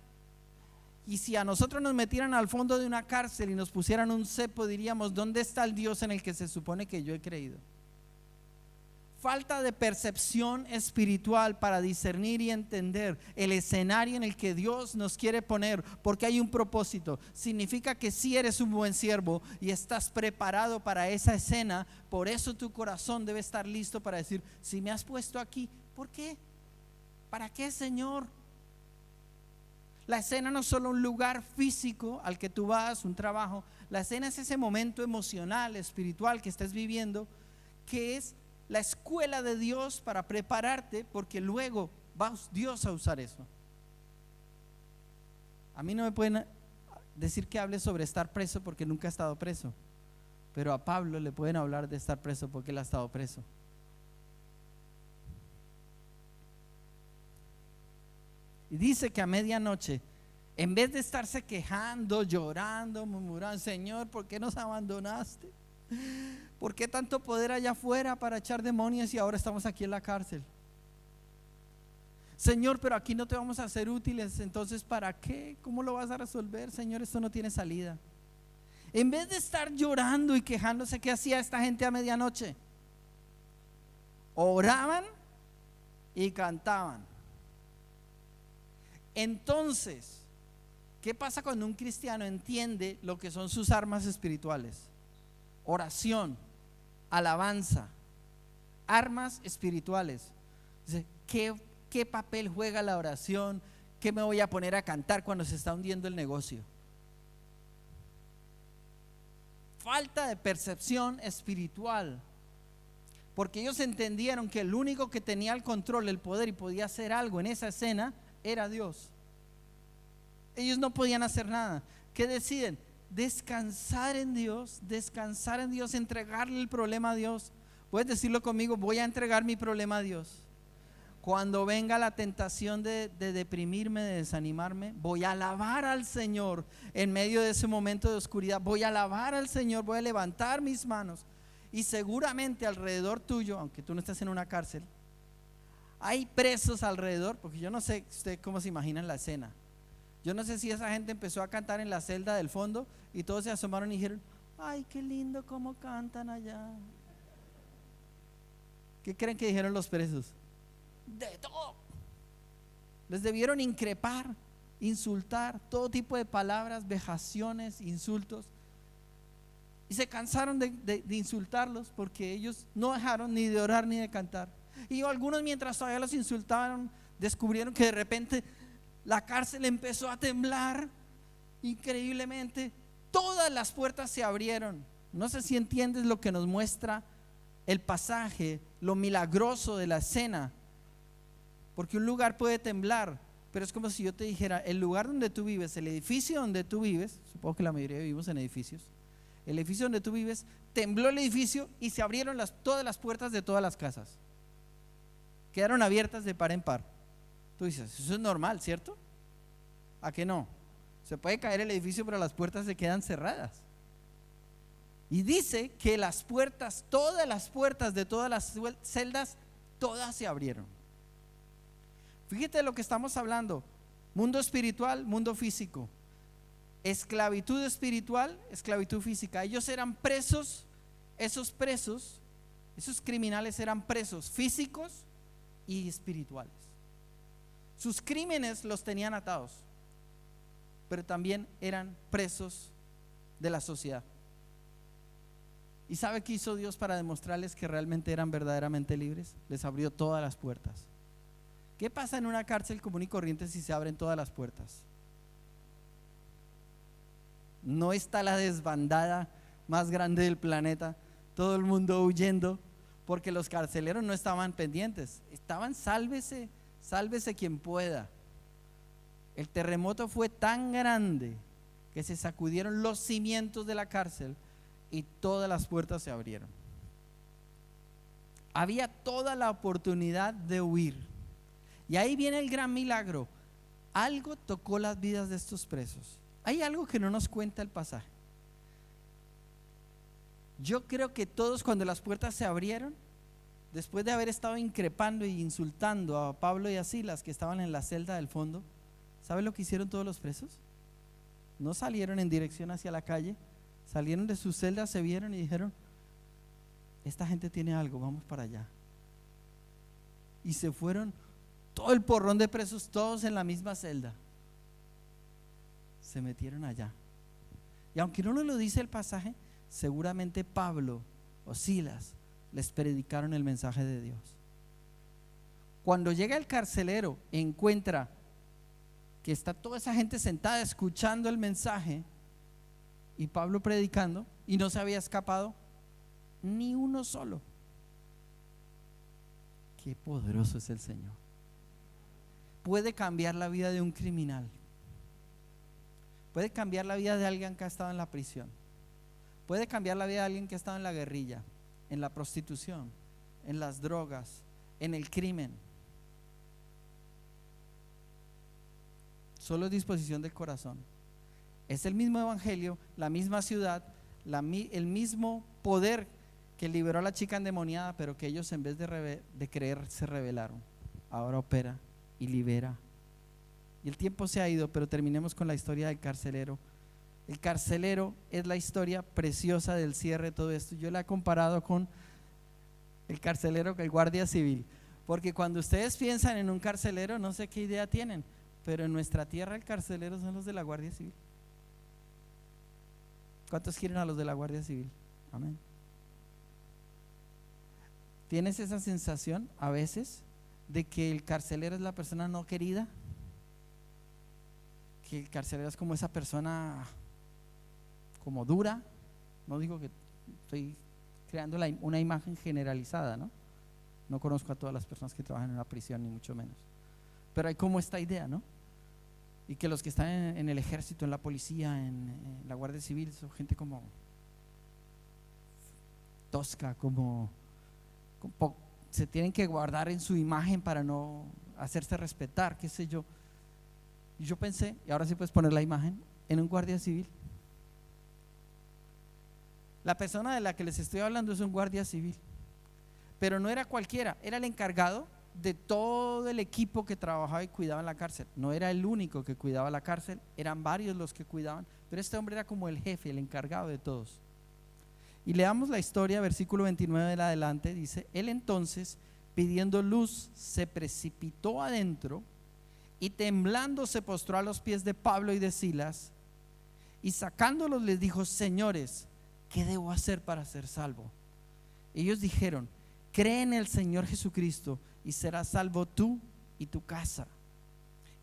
Y si a nosotros nos metieran al fondo de una cárcel y nos pusieran un cepo, diríamos: ¿dónde está el Dios en el que se supone que yo he creído? Falta de percepción espiritual para discernir y entender el escenario en el que Dios nos quiere poner, porque hay un propósito. Significa que si eres un buen siervo y estás preparado para esa escena, por eso tu corazón debe estar listo para decir: si me has puesto aquí, ¿por qué? ¿Para qué, Señor? La escena no es solo un lugar físico al que tú vas, un trabajo. La escena es ese momento emocional, espiritual que estés viviendo, que es la escuela de Dios para prepararte, porque luego va Dios a usar eso. A mí no me pueden decir que hable sobre estar preso porque nunca he estado preso, pero a Pablo le pueden hablar de estar preso porque él ha estado preso. Y dice que a medianoche, en vez de estarse quejando, llorando, murmurando: Señor, ¿por qué nos abandonaste? ¿Por qué tanto poder allá afuera para echar demonios y ahora estamos aquí en la cárcel? Señor, pero aquí no te vamos a ser útiles, entonces ¿para qué? ¿Cómo lo vas a resolver? Señor, esto no tiene salida. En vez de estar llorando y quejándose, ¿qué hacía esta gente a medianoche? Oraban y cantaban. Entonces, ¿qué pasa cuando un cristiano entiende lo que son sus armas espirituales? Oración, alabanza, armas espirituales. Dice: ¿qué papel juega la oración? ¿Qué me voy a poner a cantar cuando se está hundiendo el negocio? Falta de percepción espiritual, porque ellos entendieron que el único que tenía el control, el poder y podía hacer algo en esa escena era Dios. Ellos no podían hacer nada. ¿Qué deciden? Descansar en Dios, entregarle el problema a Dios. Puedes decirlo conmigo: voy a entregar mi problema a Dios. Cuando venga la tentación de deprimirme, de desanimarme, voy a alabar al Señor en medio de ese momento de oscuridad. Voy a alabar al Señor, voy a levantar mis manos. Y seguramente alrededor tuyo, aunque tú no estés en una cárcel, hay presos alrededor, porque yo no sé usted cómo se imaginan la escena. Yo no sé si esa gente empezó a cantar en la celda del fondo y todos se asomaron y dijeron: ay, qué lindo cómo cantan allá. ¿Qué creen que dijeron los presos? De todo. Les debieron increpar, insultar, todo tipo de palabras, vejaciones, insultos. Y se cansaron de insultarlos porque ellos no dejaron ni de orar ni de cantar. Y algunos, mientras todavía los insultaban, descubrieron que de repente la cárcel empezó a temblar increíblemente. Todas las puertas se abrieron. No sé si entiendes lo que nos muestra el pasaje, lo milagroso de la escena. Porque un lugar puede temblar, pero es como si yo te dijera: el lugar donde tú vives, el edificio donde tú vives, supongo que la mayoría vivimos en edificios, el edificio donde tú vives, tembló el edificio y se abrieron todas las puertas de todas las casas. Quedaron abiertas de par en par. Tú dices, eso es normal, ¿cierto? ¿A qué no? Se puede caer el edificio, pero las puertas se quedan cerradas. Y dice que las puertas, todas las puertas de todas las celdas, todas se abrieron. Fíjate de lo que estamos hablando: mundo espiritual, mundo físico, esclavitud espiritual, esclavitud física. Ellos eran presos, esos criminales eran presos físicos y espirituales. Sus crímenes los tenían atados, pero también eran presos de la sociedad. ¿Y sabe qué hizo Dios para demostrarles que realmente eran verdaderamente libres? Les abrió todas las puertas. ¿Qué pasa en una cárcel común y corriente si se abren todas las puertas? No está la desbandada más grande del planeta, todo el mundo huyendo, porque los carceleros no estaban pendientes, estaban sálvese, sálvese quien pueda. El terremoto fue tan grande que se sacudieron los cimientos de la cárcel y todas las puertas se abrieron. Había toda la oportunidad de huir. Y ahí viene el gran milagro. Algo tocó las vidas de estos presos. Hay algo que no nos cuenta el pasaje. Yo creo que todos, cuando las puertas se abrieron, después de haber estado increpando y insultando a Pablo y a Silas, que estaban en la celda del fondo, ¿saben lo que hicieron todos los presos? No salieron en dirección hacia la calle, salieron de sus celdas, se vieron y dijeron: esta gente tiene algo, vamos para allá. Y se fueron todo el porrón de presos, todos en la misma celda. Se metieron allá. Y aunque no nos lo dice el pasaje, seguramente Pablo o Silas les predicaron el mensaje de Dios. Cuando llega el carcelero, encuentra que está toda esa gente sentada escuchando el mensaje y Pablo predicando, y no se había escapado ni uno solo. Qué poderoso es el Señor. Puede cambiar la vida de un criminal, puede cambiar la vida de alguien que ha estado en la prisión, puede cambiar la vida de alguien que ha estado en la guerrilla, en la prostitución, en las drogas, en el crimen. Solo es disposición del corazón. Es el mismo evangelio, la misma ciudad, el mismo poder que liberó a la chica endemoniada, pero que ellos, en vez de creer, se rebelaron. Ahora opera y libera. Y el tiempo se ha ido, pero terminemos con la historia del carcelero. El carcelero es la historia preciosa del cierre de todo esto. Yo la he comparado con el carcelero, con el guardia civil, porque cuando ustedes piensan en un carcelero, no sé qué idea tienen, pero en nuestra tierra el carcelero son los de la Guardia Civil. ¿Cuántos quieren a los de la Guardia Civil? Amén. ¿Tienes esa sensación a veces de que el carcelero es la persona no querida? Que el carcelero es como esa persona como dura. No digo que estoy creando una imagen generalizada, ¿no? No conozco a todas las personas que trabajan en una prisión, ni mucho menos, pero hay como esta idea, ¿no? Y que los que están en el ejército, en la policía, en la Guardia Civil, son gente como tosca, como se tienen que guardar en su imagen para no hacerse respetar, qué sé yo. Y yo pensé, y ahora sí puedes poner la imagen, en un guardia civil. La persona de la que les estoy hablando es un guardia civil, pero no era cualquiera, era el encargado de todo el equipo que trabajaba y cuidaba en la cárcel. No era el único que cuidaba la cárcel, eran varios los que cuidaban, pero este hombre era como el jefe, el encargado de todos. Y leamos la historia, versículo 29 en adelante, dice: él entonces, pidiendo luz, se precipitó adentro y temblando se postró a los pies de Pablo y de Silas, y sacándolos les dijo: señores, ¿qué debo hacer para ser salvo? Ellos dijeron: cree en el Señor Jesucristo y serás salvo tú y tu casa.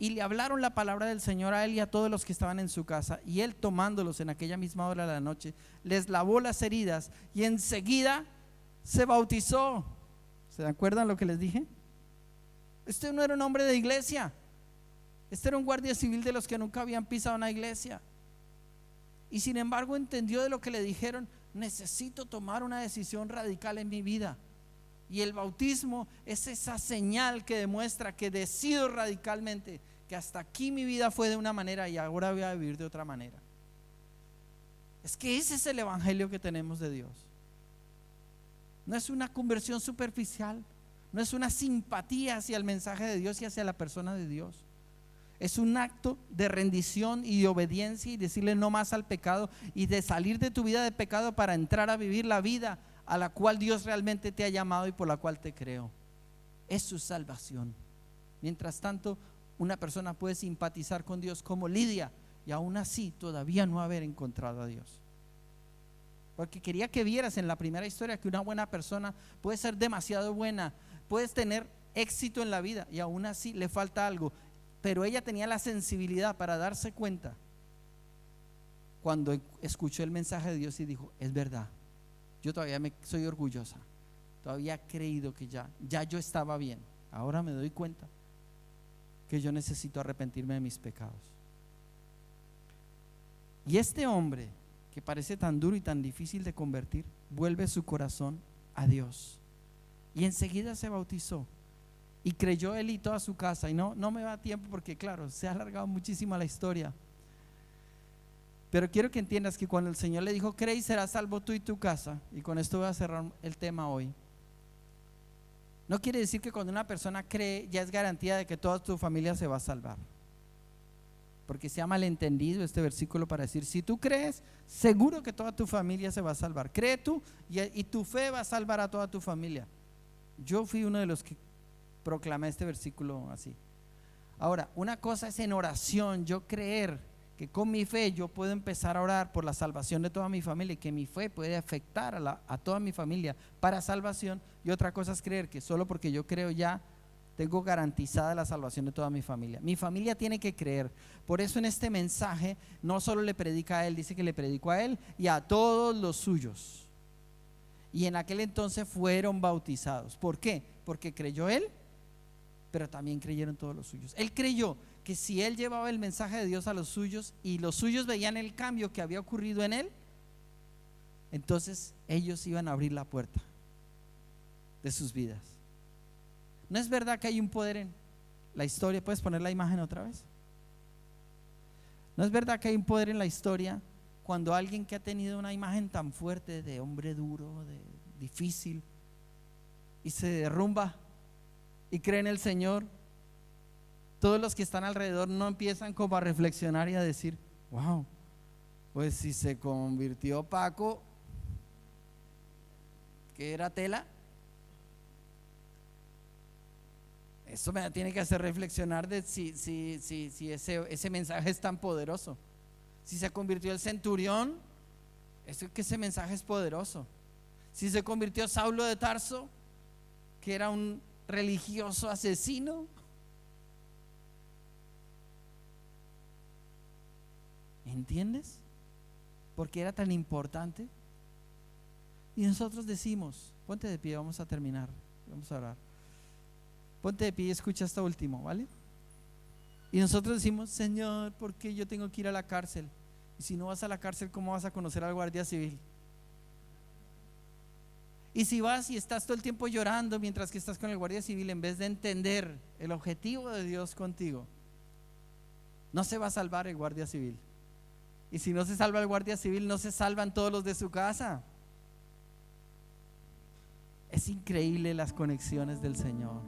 Y le hablaron la palabra del Señor a él y a todos los que estaban en su casa. Y él, tomándolos en aquella misma hora de la noche, les lavó las heridas y enseguida se bautizó. ¿Se acuerdan lo que les dije? Este no era un hombre de iglesia. Este era un guardia civil de los que nunca habían pisado una iglesia. Y sin embargo entendió de lo que le dijeron: necesito tomar una decisión radical en mi vida. Y el bautismo es esa señal que demuestra que decido radicalmente que hasta aquí mi vida fue de una manera y ahora voy a vivir de otra manera. Es que ese es el evangelio que tenemos de Dios. No es una conversión superficial, no es una simpatía hacia el mensaje de Dios y hacia la persona de Dios. Es un acto de rendición y de obediencia y decirle no más al pecado y de salir de tu vida de pecado para entrar a vivir la vida a la cual Dios realmente te ha llamado y por la cual te creó. Es su salvación. Mientras tanto, una persona puede simpatizar con Dios como Lidia y aún así todavía no haber encontrado a Dios. Porque quería que vieras en la primera historia que una buena persona puede ser demasiado buena, puedes tener éxito en la vida y aún así le falta algo. Pero ella tenía la sensibilidad para darse cuenta cuando escuchó el mensaje de Dios y dijo: es verdad, yo todavía soy orgullosa, todavía he creído que ya yo estaba bien, ahora me doy cuenta que yo necesito arrepentirme de mis pecados. Y este hombre que parece tan duro y tan difícil de convertir, vuelve su corazón a Dios y enseguida se bautizó y creyó él y toda su casa. Y no me da tiempo porque claro, se ha alargado muchísimo la historia, pero quiero que entiendas que cuando el Señor le dijo: cree y serás salvo tú y tu casa, y con esto voy a cerrar el tema hoy, no quiere decir que cuando una persona cree ya es garantía de que toda tu familia se va a salvar, porque se ha malentendido este versículo para decir: si tú crees, seguro que toda tu familia se va a salvar. Cree tú y tu fe va a salvar a toda tu familia. Yo fui uno de los que proclamé este versículo así. Ahora, una cosa es en oración yo creer que con mi fe yo puedo empezar a orar por la salvación de toda mi familia y que mi fe puede afectar a toda mi familia para salvación, y otra cosa es creer que solo porque yo creo ya tengo garantizada la salvación de toda mi familia. Mi familia tiene que creer. Por eso en este mensaje no solo le predica a él, dice que le predicó a él y a todos los suyos. Y en aquel entonces fueron bautizados. ¿Por qué? Porque creyó él, pero también creyeron todos los suyos. Él creyó que si él llevaba el mensaje de Dios a los suyos y los suyos veían el cambio que había ocurrido en él, entonces ellos iban a abrir la puerta de sus vidas. ¿No es verdad que hay un poder en la historia? ¿Puedes poner la imagen otra vez? ¿No es verdad que hay un poder en la historia cuando alguien que ha tenido una imagen tan fuerte de hombre duro, de difícil, y se derrumba y cree en el Señor? Todos los que están alrededor no empiezan como a reflexionar y a decir: wow, pues si se convirtió Paco, que era tela. Eso me tiene que hacer reflexionar de si ese mensaje es tan poderoso. Si se convirtió el centurión, es que ese mensaje es poderoso. Si se convirtió Saulo de Tarso, que era un religioso asesino, ¿entiendes? Porque era tan importante. Y nosotros decimos: ponte de pie, vamos a terminar, vamos a orar. Ponte de pie y escucha hasta último, ¿vale? Y nosotros decimos: Señor, ¿por qué yo tengo que ir a la cárcel? Y si no vas a la cárcel, ¿cómo vas a conocer al guardia civil? Y si vas y estás todo el tiempo llorando mientras que estás con el guardia civil, en vez de entender el objetivo de Dios contigo, no se va a salvar el guardia civil. Y si no se salva el guardia civil, no se salvan todos los de su casa. Es increíble las conexiones del Señor.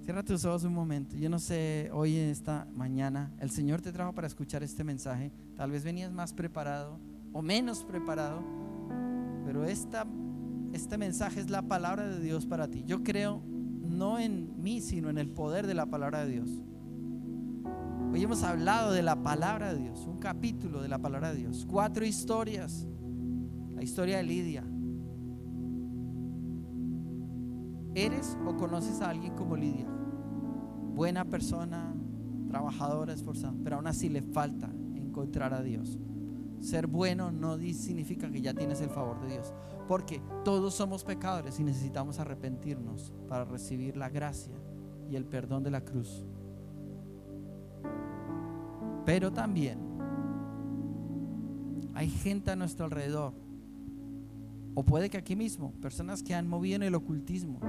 Cierra tus ojos un momento. Yo no sé, hoy en esta mañana el Señor te trajo para escuchar este mensaje. Tal vez venías más preparado, o menos preparado, pero este mensaje es la palabra de Dios para ti. Yo creo no en mí, sino en el poder de la palabra de Dios. Hoy hemos hablado de la palabra de Dios, un capítulo de la palabra de Dios, 4 historias. La historia de Lidia. ¿Eres o conoces a alguien como Lidia? Buena persona, trabajadora, esforzada, pero aún así le falta encontrar a Dios. Ser bueno no significa que ya tienes el favor de Dios, porque todos somos pecadores y necesitamos arrepentirnos para recibir la gracia y el perdón de la cruz. Pero también hay gente a nuestro alrededor, o puede que aquí mismo, personas que han movido en el ocultismo,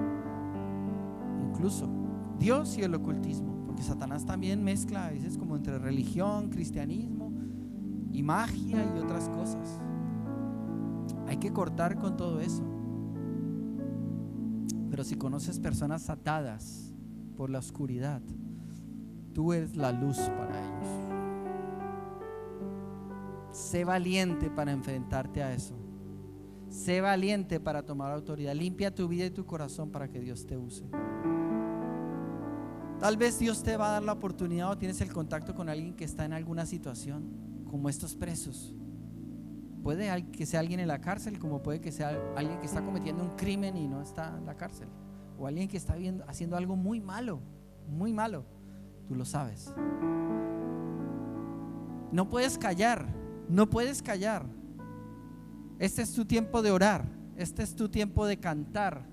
incluso Dios y el ocultismo, porque Satanás también mezcla a veces como entre religión, cristianismo y magia y otras cosas. Hay que cortar con todo eso. Pero si conoces personas atadas por la oscuridad, tú eres la luz para ellos. Sé valiente para enfrentarte a eso. Sé valiente para tomar autoridad. Limpia tu vida y tu corazón para que Dios te use. Tal vez Dios te va a dar la oportunidad, o tienes el contacto con alguien que está en alguna situación como estos presos. Puede que sea alguien en la cárcel, como puede que sea alguien que está cometiendo un crimen y no está en la cárcel, o alguien que está haciendo algo muy malo, muy malo. Tú lo sabes. No puedes callar, no puedes callar. Este es tu tiempo de orar, este es tu tiempo de cantar,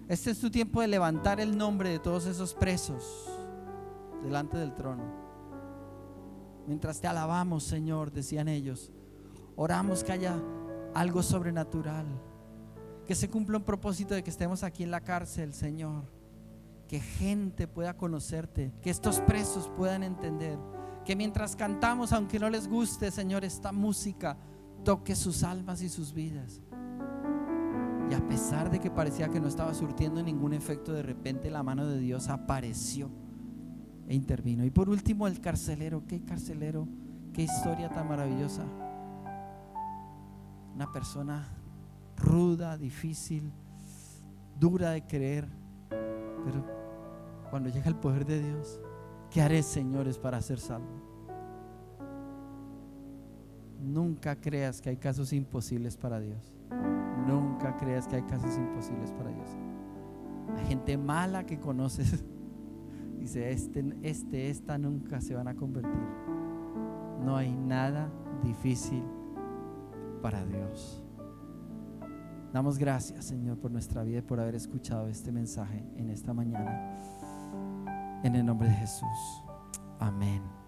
este es tu tiempo de levantar el nombre de todos esos presos delante del trono. Mientras te alabamos, Señor, decían ellos, oramos que haya algo sobrenatural, que se cumpla un propósito de que estemos aquí en la cárcel, Señor, que gente pueda conocerte, que estos presos puedan entender, que mientras cantamos, aunque no les guste, Señor, esta música toque sus almas y sus vidas. Y a pesar de que parecía que no estaba surtiendo ningún efecto, de repente la mano de Dios apareció e intervino. Y por último, el carcelero. ¿Qué carcelero? Qué historia tan maravillosa. Una persona ruda, difícil, dura de creer, pero cuando llega el poder de Dios, ¿qué haré, señores, para ser salvo? Nunca creas que hay casos imposibles para Dios. Nunca creas que hay casos imposibles para Dios. Hay gente mala que conoces, dice, esta nunca se van a convertir. No hay nada difícil para Dios. Damos gracias, Señor, por nuestra vida y por haber escuchado este mensaje en esta mañana. En el nombre de Jesús. Amén.